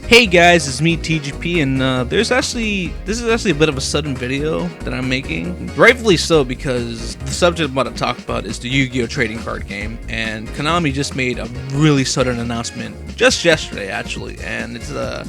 Hey guys, it's me TGP, and this is actually a bit of a sudden video that I'm making. Rightfully so, because the subject I'm about to talk about is the Yu-Gi-Oh trading card game, and Konami just made a really sudden announcement just yesterday, actually, and it's a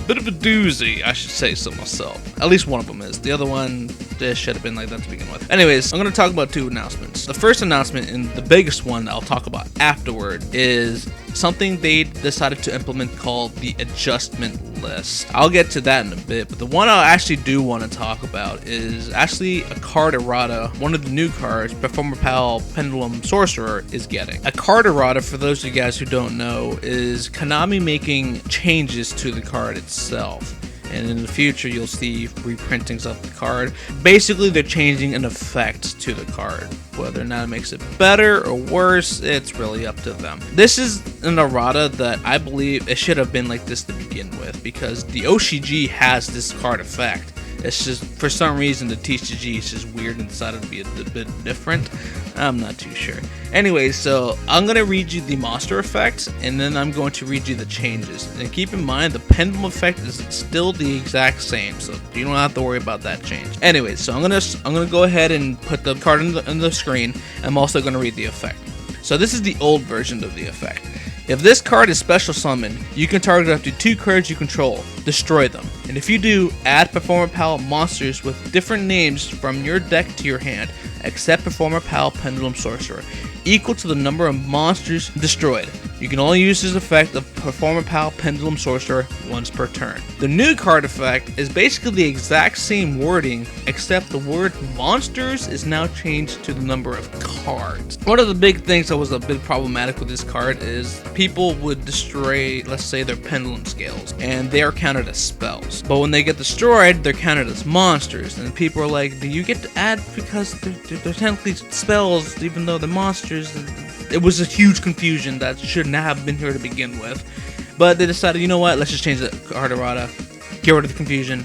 bit of a doozy, I should say so myself. At least one of them is. The other one, this should have been like that to begin with. Anyways, I'm going to talk about two announcements. The first announcement, and the biggest one I'll talk about afterward, is something they decided to implement called the adjustment list. I'll get to that in a bit, but the one I actually do want to talk about is actually a Carderata. One of the new cards, Performage Pendulum Sorcerer, is getting. A Carderata, for those of you guys who don't know, is Konami making changes to the card itself. And in the future, you'll see reprintings of the card. Basically, they're changing an effect to the card. Whether or not it makes it better or worse, it's really up to them. This is an errata that I believe it should have been like this to begin with, because the OCG has this card effect. It's just, for some reason, the TCG is just weird and decided to be a bit different. I'm not too sure. Anyway, so I'm going to read you the monster effects, and then I'm going to read you the changes. And keep in mind, the pendulum effect is still the exact same, so you don't have to worry about that change. Anyway, so I'm gonna go ahead and put the card on the screen. I'm also going to read the effect. So this is the old version of the effect. If this card is special summoned, you can target up to 2 cards you control, destroy them, and if you do, add Performage monsters with different names from your deck to your hand, except Performage Pendulum Sorcerer, equal to the number of monsters destroyed. You can only use this effect of Performage Pendulum Sorcerer once per turn. The new card effect is basically the exact same wording, except the word monsters is now changed to the number of cards. One of the big things that was a bit problematic with this card is people would destroy, let's say, their pendulum scales, and they are counted as spells. But when they get destroyed, they're counted as monsters, and people are like, do you get to add because they're technically spells even though they're monsters? It was a huge confusion that shouldn't have been here to begin with. But they decided, you know what, let's just change the Carderata, get rid of the confusion,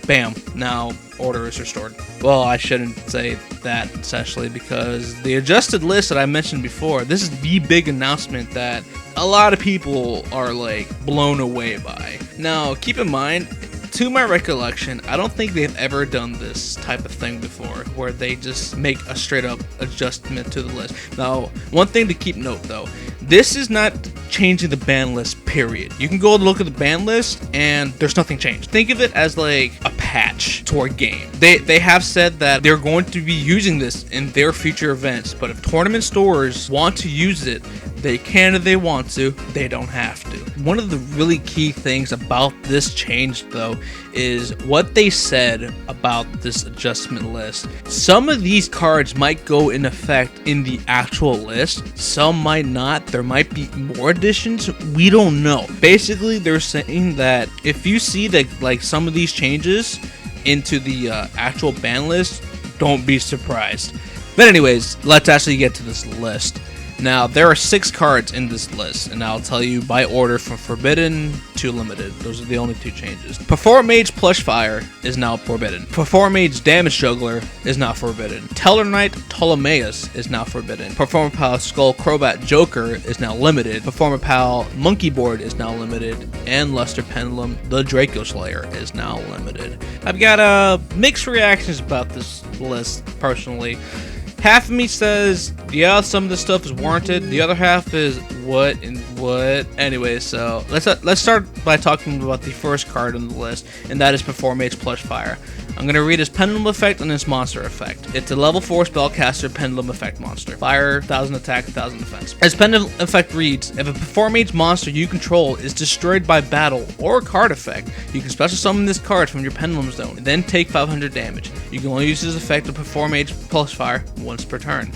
bam, now order is restored. Well, I shouldn't say that, essentially, because the adjusted list that I mentioned before, this is the big announcement that a lot of people are, like, blown away by. Now, keep in mind, to my recollection, I don't think they've ever done this type of thing before, where they just make a straight up adjustment to the list. Now, one thing to keep note though, this is not changing the ban list, period. You can go look at the ban list and there's nothing changed. Think of it as like a patch to our game. They have said that they're going to be using this in their future events, but if tournament stores want to use it, they can if they want to, they don't have to. One of the really key things about this change though is what they said about this adjustment list. Some of these cards might go in effect in the actual list, some might not. There might be more additions, we don't know. Basically, they're saying that if you see that like some of these changes into the actual ban list, don't be surprised. But anyways, let's actually get to this list. Now, there are 6 cards in this list, and I'll tell you by order from Forbidden to Limited. Those are the only 2 changes. Performage Plushfire is now forbidden. Performage Damage Juggler is now forbidden. Tellarknight Ptolomaeus is now forbidden. Performage Skullcrobat Joker is now limited. Performage Monkeyboard is now limited. And Luster Pendulum, the Draco Slayer, is now limited. I've got mixed reactions about this list, personally. Half of me says, yeah, some of this stuff is warranted. The other half is what and what. Anyway, so let's start by talking about the first card on the list, and that is Performage Plushfire. I'm going to read his Pendulum effect and his monster effect. It's a level 4 spellcaster Pendulum effect monster. Fire, 1000 attack, 1000 defense. As Pendulum effect reads, if a Performage monster you control is destroyed by battle or a card effect, you can special summon this card from your Pendulum zone and then take 500 damage. You can only use this effect of Performage Plushfire once per turn.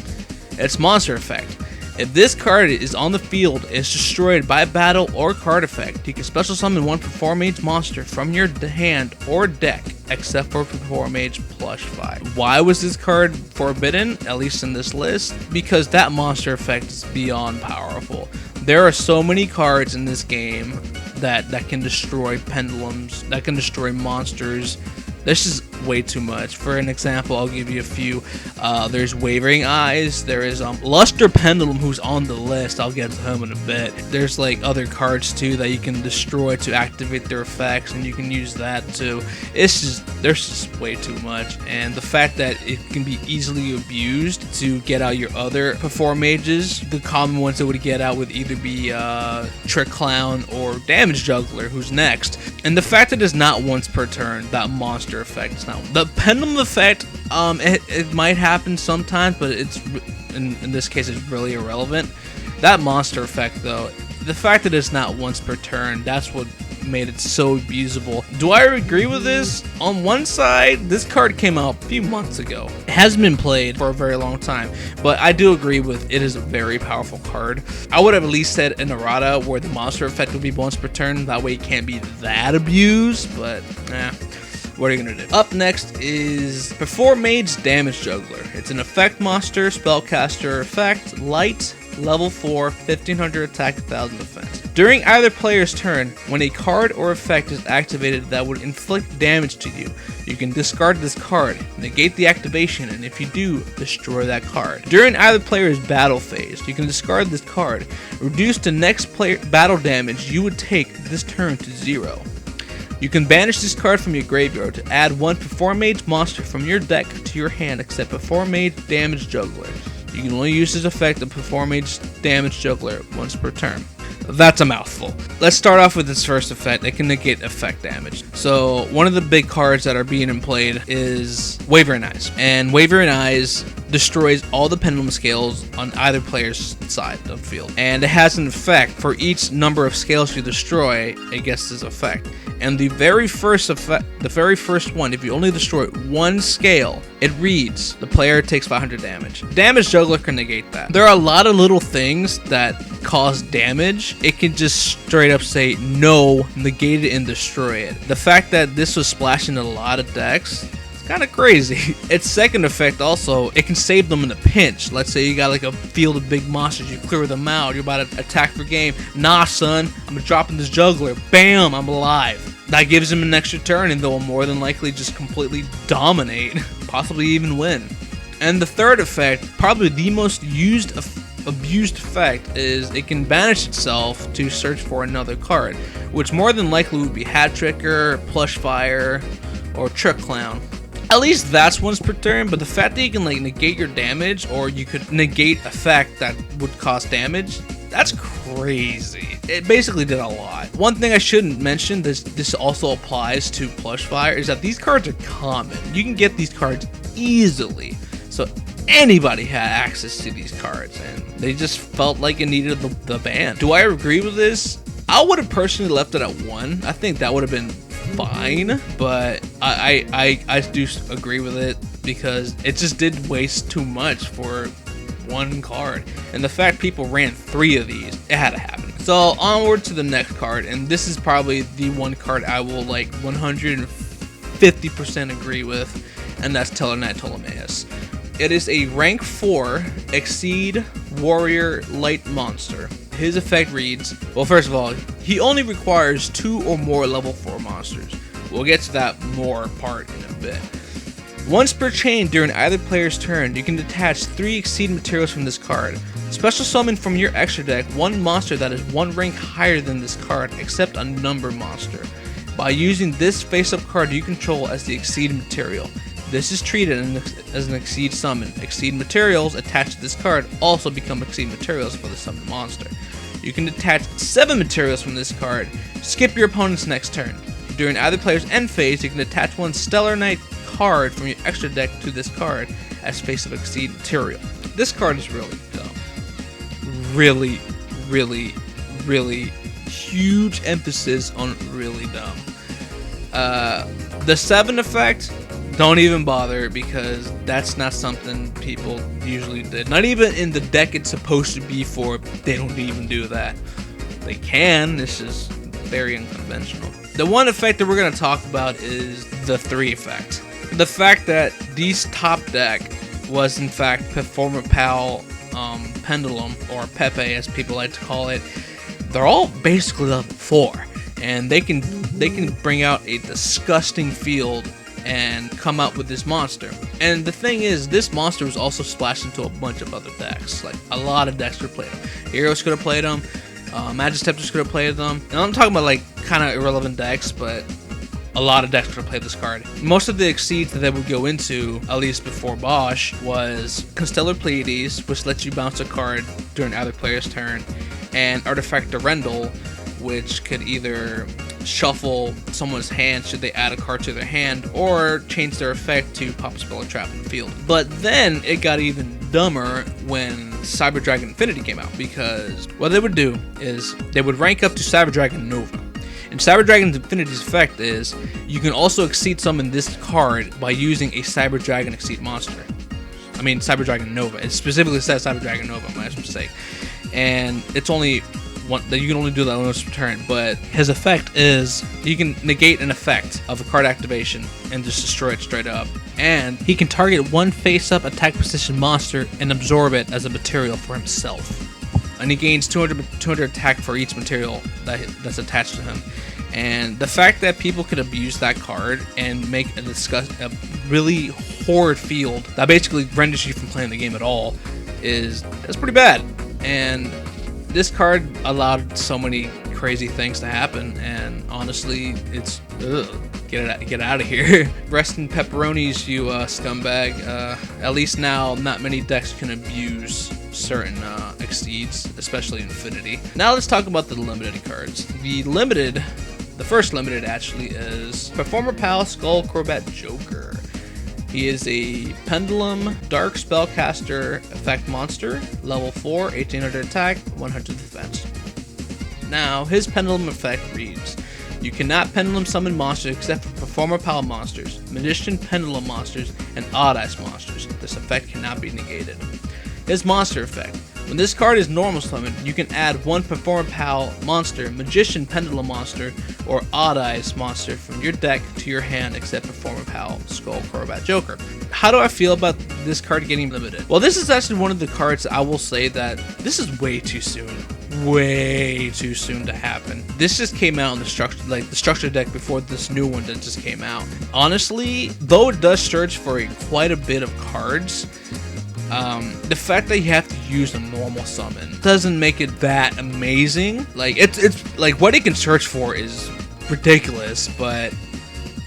Its monster effect. If this card is on the field and is destroyed by battle or card effect, you can special summon one Performage monster from your hand or deck, except for Performage Plushfire. Why was this card forbidden, at least in this list? Because that monster effect is beyond powerful. There are so many cards in this game that can destroy pendulums, that can destroy monsters. This is way too much. For an example, I'll give you a few. There's Wavering Eyes. There is Luster Pendulum, who's on the list. I'll get to him in a bit. There's like other cards too that you can destroy to activate their effects, and you can use that too. There's just way too much, and the fact that it can be easily abused to get out your other Performages. The common ones that would get out would either be Trick Clown or Damage Juggler, who's next. And the fact that it's not once per turn, that monster effect is not. The Pendulum effect, it might happen sometimes, but it's in this case it's really irrelevant. That monster effect though, the fact that it's not once per turn, that's what made it so abusable. Do I agree with this? On one side, this card came out a few months ago. It hasn't been played for a very long time, but I do agree with it is a very powerful card. I would have at least said an Outta where the monster effect would be once per turn. That way it can't be that abused, but what are you gonna do? Up next is Performage Damage Juggler. It's an effect monster, spellcaster effect, light, level 4, 1500 attack, 1000 defense. During either player's turn, when a card or effect is activated that would inflict damage to you, you can discard this card, negate the activation, and if you do, destroy that card. During either player's battle phase, you can discard this card, reduce the next player battle damage you would take this turn to 0. You can banish this card from your graveyard to add one Performage monster from your deck to your hand except Performage Damage Juggler. You can only use this effect of Performage Damage Juggler once per turn. That's a mouthful. Let's start off with its first effect. It can negate effect damage. So one of the big cards that are being played is Wavering Eyes. And Wavering Eyes destroys all the pendulum scales on either player's side of the field. And it has an effect for each number of scales you destroy, it gets this effect. And the very first effect, the very first one, if you only destroy one scale, it reads, the player takes 500 damage. Damage Juggler can negate that. There are a lot of little things that cause damage. It can just straight up say, no, negate it and destroy it. The fact that this was splashing in a lot of decks, kind of crazy. Its second effect also, it can save them in a pinch. Let's say you got like a field of big monsters, you clear them out, you're about to attack for game. Nah, son, I'm dropping this juggler. Bam, I'm alive. That gives him an extra turn, and they'll more than likely just completely dominate, possibly even win. And the third effect, probably the most abused effect, is it can banish itself to search for another card, which more than likely would be Hat Tricker, Plushfire, or Trick Clown. At least that's once per turn, but the fact that you can like negate your damage, or you could negate effect that would cause damage, that's crazy. It basically did a lot. One thing I shouldn't mention, this also applies to Plushfire, is that these cards are common. You can get these cards easily. So anybody had access to these cards, and they just felt like it needed the ban. Do I agree with this? I would have personally left it at 1. I think that would have been fine, but I do agree with it because it just did waste too much for one card. And the fact people ran 3 of these, it had to happen. So onward to the next card, and this is probably the one card I will like 150% agree with, and that's Tellarknight Ptolomaeus. It is a rank 4 Exceed Warrior Light monster. His effect reads, well, first of all, he only requires 2 or more level 4 monsters. We'll get to that more part in a bit. Once per chain during either player's turn, you can detach 3 Exceed materials from this card. Special summon from your extra deck 1 monster that is 1 rank higher than this card, except a number monster. By using this face-up card you control as the Exceed material. This is treated as an Exceed summon. Exceed materials attached to this card also become Exceed materials for the summoned monster. You can detach 7 materials from this card. Skip your opponent's next turn. During either player's end phase, you can attach 1 Tellarknight card from your extra deck to this card as face-up Exceed material. This card is really dumb. Really, really, really huge emphasis on really dumb. The 7 effect, don't even bother, because that's not something people usually did. Not even in the deck it's supposed to be for, they don't even do that. They can, this is very unconventional. The one effect that we're going to talk about is the 3 effect. The fact that these top deck was in fact Performage Pendulum, or Pepe as people like to call it, they're all basically level 4. And they can bring out a disgusting field and come out with this monster. And the thing is, this monster was also splashed into a bunch of other decks. Like, a lot of decks could have played them. Heroes could have played them. Magiceptors could have played them. And I'm talking about like kind of irrelevant decks, but a lot of decks could have played this card. Most of the exceeds that they would go into, at least before Bosch, was Constellar Pleadies, which lets you bounce a card during either player's turn, and Artifact Durendal, which could either shuffle someone's hand should they add a card to their hand, or change their effect to pop a spell or trap in the field. But then it got even dumber when Cyber Dragon Infinity came out, because what they would do is they would rank up to Cyber Dragon Nova. And Cyber Dragon Infinity's effect is you can also exceed summon this card by using a Cyber Dragon Exceed monster. I mean Cyber Dragon Nova. It specifically says Cyber Dragon Nova, my mistake. And it's only one that you can only do that once per turn, but his effect is you can negate an effect of a card activation and just destroy it straight up. And he can target one face-up attack position monster and absorb it as a material for himself. And he gains 200 attack for each material that's attached to him. And the fact that people could abuse that card and make a really horrid field that basically renders you from playing the game at all that's pretty bad. And this card allowed so many crazy things to happen, and honestly, it's get out of here. Rest in pepperonis, you scumbag. At least now, not many decks can abuse certain exceeds, especially Infinity. Now let's talk about the limited cards. The first limited actually is Performage Skullcrobat Joker. He is a Pendulum Dark Spellcaster effect monster, level 4, 1800 attack, 100 defense. Now, his Pendulum effect reads, you cannot Pendulum summon monsters except for Performage monsters, Magician Pendulum monsters, and Odd-Eyes monsters. This effect cannot be negated. His monster effect. When this card is normal summoned, you can add one Performage monster, Magician Pendulum monster, or Odd-Eyes monster from your deck to your hand except Performage Skullcrobat Joker. How do I feel about this card getting limited? Well, this is actually one of the cards I will say that this is way too soon. Way too soon to happen. This just came out in the structure deck before this new one that just came out. Honestly, though it does search for quite a bit of cards, the fact that you have to use a normal summon doesn't make it that amazing. Like it's like what it can search for is ridiculous, but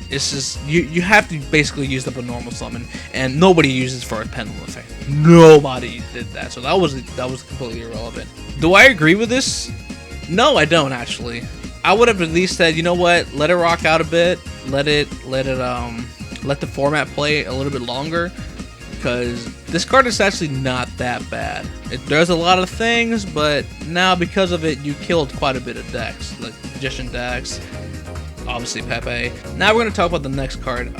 it's just you have to basically use up a normal summon, and nobody uses for a Pendulum effect. Nobody did that, so that was completely irrelevant. Do I agree with this? No, I don't actually. I would have at least said, you know what, let it rock out a bit, let the format play a little bit longer, because this card is actually not that bad. It does a lot of things, but now because of it, you killed quite a bit of decks, like Magician decks, obviously Pepe. Now we're going to talk about the next card,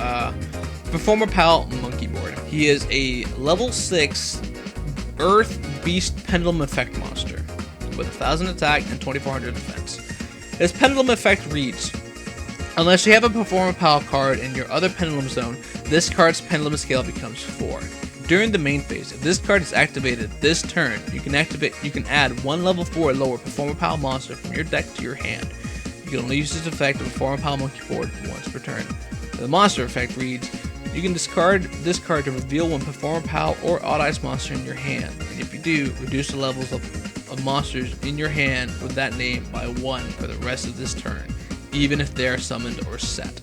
Performage Monkeyboard. He is a level 6 Earth Beast Pendulum Effect monster with 1000 attack and 2400 defense. His Pendulum effect reads, unless you have a Performage card in your other Pendulum zone, this card's Pendulum scale becomes 4. During the main phase, if this card is activated this turn, you can add one level 4 lower Performage monster from your deck to your hand. You can only use this effect of Performage Monkeyboard once per turn. The monster effect reads, you can discard this card to reveal one Performage or Odd-Eyes monster in your hand, and if you do, reduce the levels of monsters in your hand with that name by 1 for the rest of this turn, even if they are summoned or set.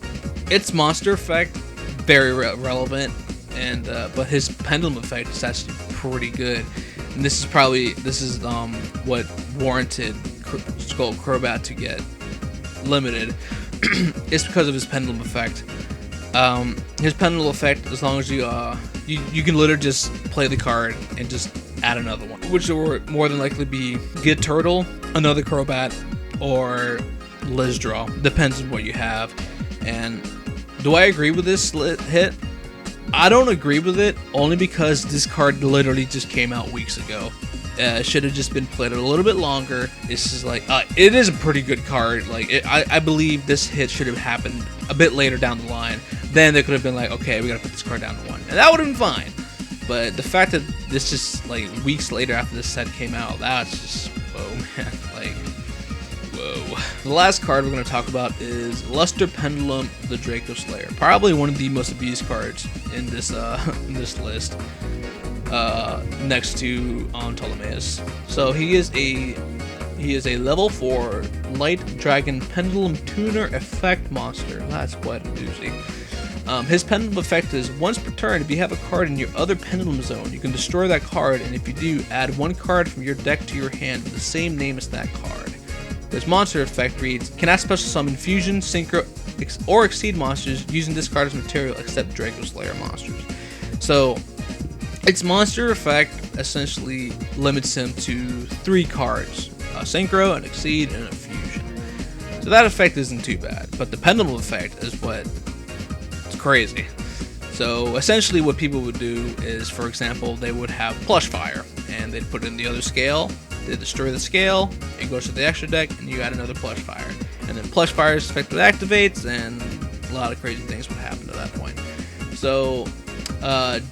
Its monster effect, very relevant, and but his Pendulum effect is actually pretty good. And this is what warranted Skullcrobat to get limited. It's because of his Pendulum effect. His Pendulum effect, as long as you can literally just play the card and just add another one, which will more than likely be Good Turtle, another Crobat, or Lizdraw. Depends on what you have. And do I agree with this hit? I don't agree with it, only because this card literally just came out weeks ago. Should have just been played a little bit longer. This is like, it is a pretty good card. Like, I believe this hit should have happened a bit later down the line. Then they could have been like, okay, we gotta put this card down to 1, and that would have been fine. But the fact that this just like weeks later after this set came out, that's just, whoa, man, like, whoa. The last card we're going to talk about is Luster Pendulum, the Draco Slayer. Probably one of the most abused cards in this list, next to Ptolymaeus. So he is a level 4 Light Dragon Pendulum Tuner effect monster. That's quite a doozy. His Pendulum effect is once per turn, if you have a card in your other Pendulum zone, you can destroy that card, and if you do, add one card from your deck to your hand with the same name as that card. This monster effect reads, cannot special summon Fusion, Synchro, or Exceed monsters using this card as material except Draco Slayer monsters. So, its monster effect essentially limits him to 3 cards, a Synchro, an Exceed, and a Fusion. So that effect isn't too bad, but the Pendulum effect is what crazy. So essentially what people would do is, for example, they would have Plushfire and they'd put it in the other scale, they destroy the scale, it goes to the extra deck, and you add another Plushfire. And then Plushfire's effect activates, and a lot of crazy things would happen at that point. So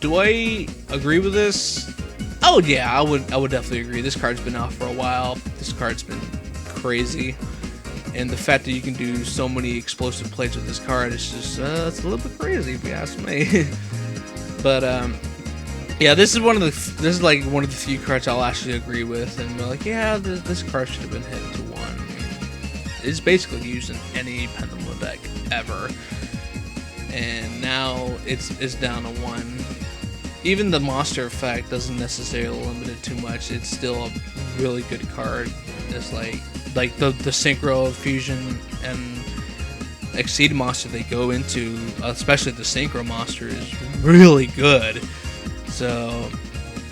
do I agree with this? Oh yeah, I would definitely agree. This card's been out for a while. This card's been crazy. And the fact that you can do so many explosive plays with this card is just, it's a little bit crazy if you ask me. But, yeah, this is one of the few cards I'll actually agree with and be like, yeah, this card should have been hit to 1. I mean, it's basically used in any Pendulum deck ever. And now it's down to 1. Even the monster effect doesn't necessarily limit it too much. It's still a really good card. It's like the Synchro, Fusion, and Exceed monster they go into, especially the Synchro monster, is really good. So,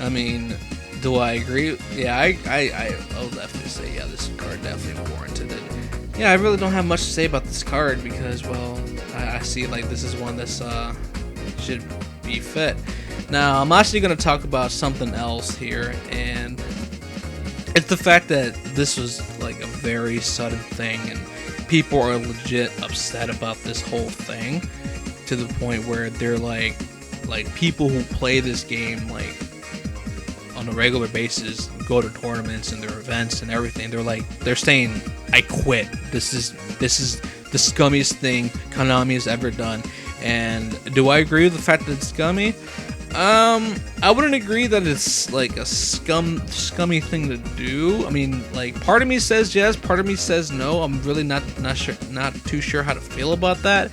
I mean, do I agree? Yeah, I'll definitely say, yeah, this card definitely warranted it. Yeah, I really don't have much to say about this card because, well, I see like this is one that's should be fit. Now, I'm actually going to talk about something else here, and it's the fact that this was like a very sudden thing, and people are legit upset about this whole thing to the point where they're like people who play this game like on a regular basis, go to tournaments and their events and everything. They're saying, "I quit. This is the scummiest thing Konami has ever done." And do I agree with the fact that it's scummy? I wouldn't agree that it's like a scummy thing to do. I mean, like, part of me says yes, part of me says no. I'm really not too sure how to feel about that.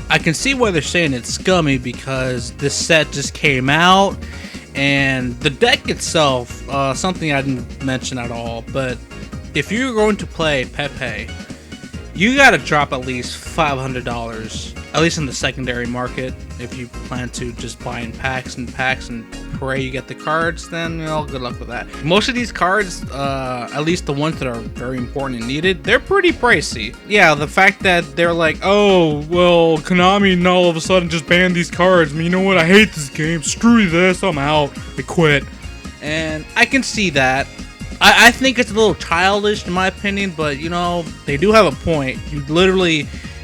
I can see why they're saying it's scummy because this set just came out, and the deck itself, something I didn't mention at all, but if you're going to play Pepe, you gotta drop at least $500, at least in the secondary market. If you plan to just buy in packs and pray you get the cards, then, you know, good luck with that. Most of these cards, at least the ones that are very important and needed, they're pretty pricey. Yeah, the fact that they're like, oh, well, Konami now all of a sudden just banned these cards. I mean, you know what? I hate this game. Screw this. I'm out. I quit. And I can see that. I think it's a little childish in my opinion, but, you know, they do have a point. You literally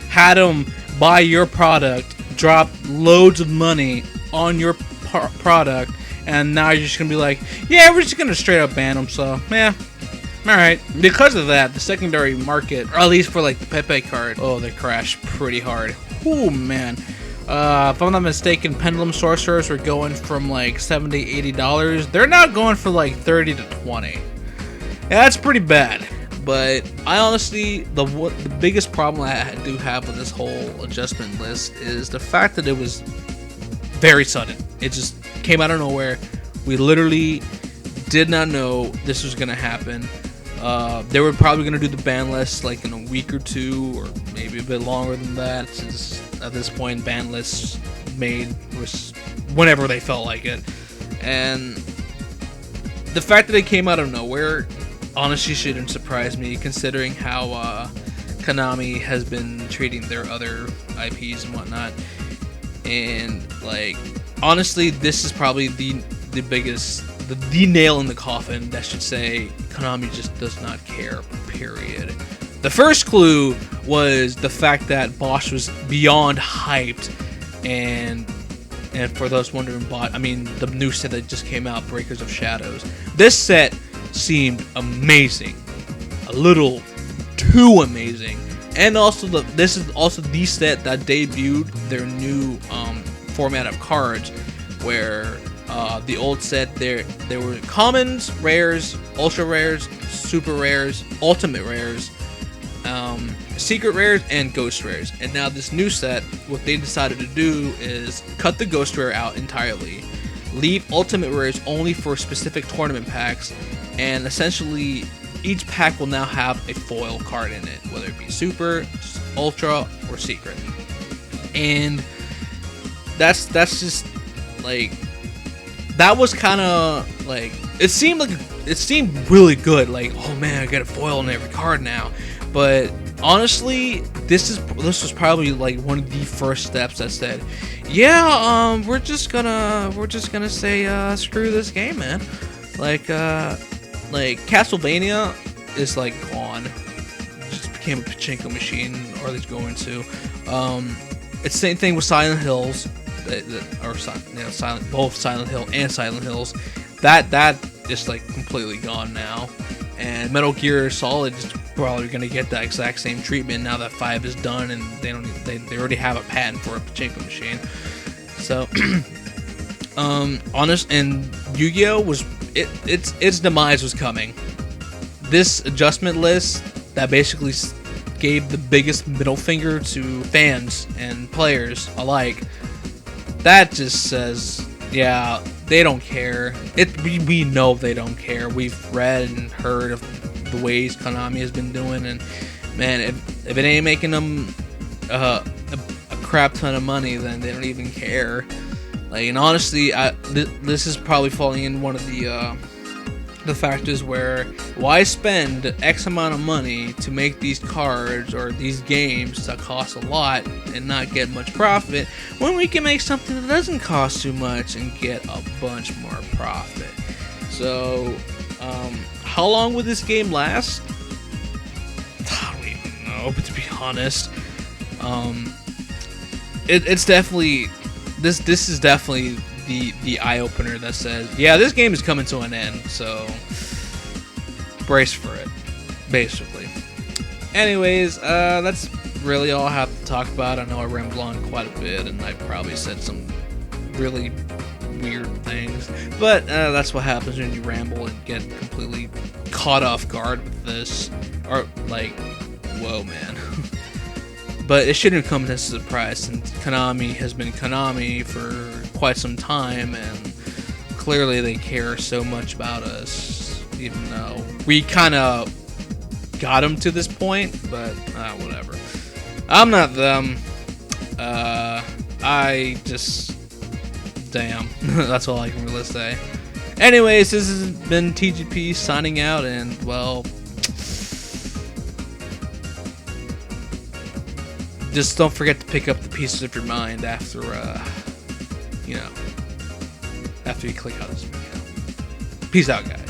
had them buy your product, drop loads of money on your product, and now you're just gonna be like, yeah, we're just gonna straight up ban them. So yeah, alright. Because of that, the secondary market, or at least for like the Pepe card, oh, they crashed pretty hard. Oh man. If I'm not mistaken, Pendulum Sorcerers were going from like $70, $80. They're now going for like $30 to $20. Yeah, that's pretty bad. But I honestly, the biggest problem I do have with this whole adjustment list is the fact that it was very sudden. It just came out of nowhere. We literally did not know this was going to happen. They were probably going to do the ban list like in a week or two, or maybe a bit longer than that, since at this point ban lists was whenever they felt like it. And the fact that it came out of nowhere honestly shouldn't surprise me, considering how Konami has been treating their other IPs and whatnot. And like, honestly, this is probably the biggest, the nail in the coffin that should say Konami just does not care, period. The first clue was the fact that Bosch was beyond hyped, and for those wondering, the new set that just came out, Breakers of Shadows. This set seemed amazing. A little too amazing. And also, this is also the set that debuted their new format of cards, where the old set there were commons, rares, ultra rares, super rares, ultimate rares, secret rares, and ghost rares. And now this new set, what they decided to do is cut the ghost rare out entirely, leave ultimate rares only for specific tournament packs, and essentially each pack will now have a foil card in it, whether it be super, ultra, or secret. And that's just like, that was kind of like, it seemed really good, like, oh man, I got a foil in every card now. But honestly, this was probably like one of the first steps that said, yeah, we're just gonna say screw this game, man. Like Castlevania is like gone. It just became a pachinko machine, or at least going to. It's the same thing with Silent Hills, both Silent Hill and Silent Hills. That is like completely gone now. And Metal Gear Solid is probably gonna get that exact same treatment now that 5 is done, and they already have a patent for a pachinko machine. So, honest, and Yu-Gi-Oh was its demise was coming. This adjustment list that basically gave the biggest middle finger to fans and players alike, that just says, yeah, they don't care. We know they don't care. We've read and heard of the ways Konami has been doing, and man, if it ain't making them a crap ton of money, then they don't even care. Like, and honestly, this is probably falling in one of the factors where, why spend X amount of money to make these cards or these games that cost a lot and not get much profit, when we can make something that doesn't cost too much and get a bunch more profit? So, how long will this game last? I don't even know, but to be honest, it's definitely this is definitely the eye-opener that says, yeah, this game is coming to an end, so brace for it, basically. Anyways, that's really all I have to talk about. I know I rambled on quite a bit, and I probably said some really weird things, but that's what happens when you ramble and get completely caught off guard with this, or like, whoa, man. But it shouldn't come as a surprise, since Konami has been Konami for quite some time, and clearly they care so much about us, even though we kind of got them to this point, but whatever. I'm not them. I just... damn. That's all I can really say. Anyways, this has been TGP signing out, and, well... just don't forget to pick up the pieces of your mind after, after you click out this video. Peace out, guys.